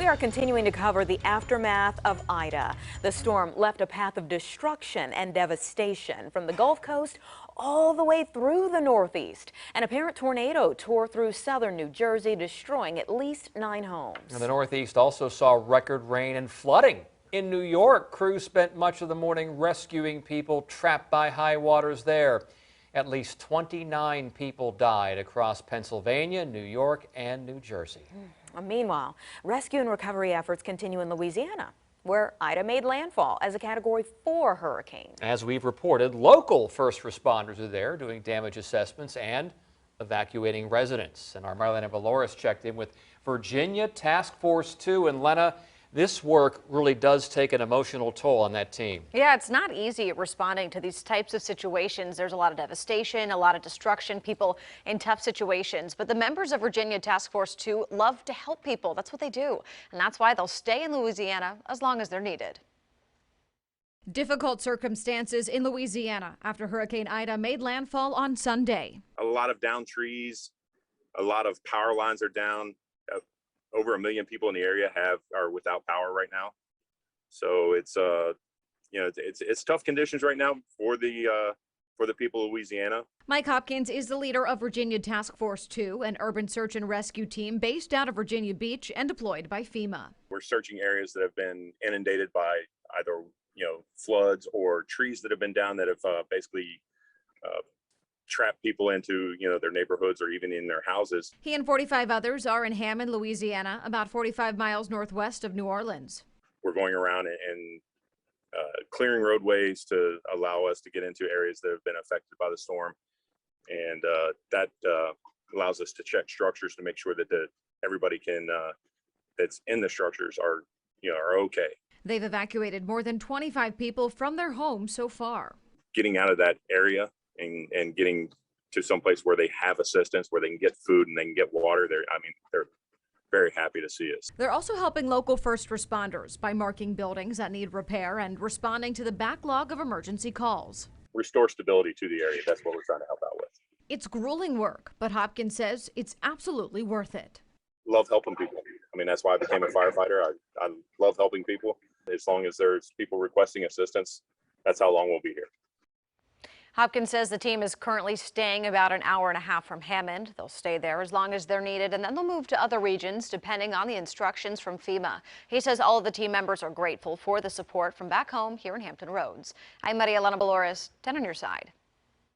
We are continuing to cover the aftermath of Ida. The storm left a path of destruction and devastation from the Gulf Coast all the way through the Northeast. An apparent tornado tore through southern New Jersey, destroying at least 9 homes. And the Northeast also saw record rain and flooding. In New York, crews spent much of the morning rescuing people trapped by high waters there. At least 29 people died across Pennsylvania, New York, and New Jersey. Meanwhile, rescue and recovery efforts continue in Louisiana, where Ida made landfall as a Category 4 hurricane. As we've reported, local first responders are there doing damage assessments and evacuating residents. And our Marlena Valores checked in with Virginia Task Force 2. And Lena, this work really does take an emotional toll on that team. Yeah, it's not easy responding to these types of situations. There's a lot of devastation, a lot of destruction, people in tough situations. But the members of Virginia Task Force 2 love to help people. That's what they do. And that's why they'll stay in Louisiana as long as they're needed. Difficult circumstances in Louisiana after Hurricane Ida made landfall on Sunday. A lot of downed trees, a lot of power lines are down. Over 1 million people in the area are without power right now. So it's it's tough conditions right now for the people of Louisiana. Mike Hopkins is the leader of Virginia Task Force 2, an urban search and rescue team based out of Virginia Beach and deployed by FEMA. We're searching areas that have been inundated by either floods or trees that have been down that have basically trap people into their neighborhoods or even in their houses. He and 45 others are in Hammond, Louisiana, about 45 miles northwest of New Orleans. We're going around and clearing roadways to allow us to get into areas that have been affected by the storm, and that allows us to check structures to make sure that everybody that's in the structures are okay. They've evacuated more than 25 people from their homes so far. Getting out of that area and getting to some place where they have assistance, where they can get food and they can get water. They're very happy to see us. They're also helping local first responders by marking buildings that need repair and responding to the backlog of emergency calls. Restore stability to the area. That's what we're trying to help out with. It's grueling work, but Hopkins says it's absolutely worth it. Love helping people. That's why I became a firefighter. I love helping people. As long as there's people requesting assistance, that's how long we'll be here. Hopkins says the team is currently staying about an hour and a half from Hammond. They'll stay there as long as they're needed, and then they'll move to other regions depending on the instructions from FEMA. He says all of the team members are grateful for the support from back home here in Hampton Roads. I'm Maria Elena Valores, 10 on your side.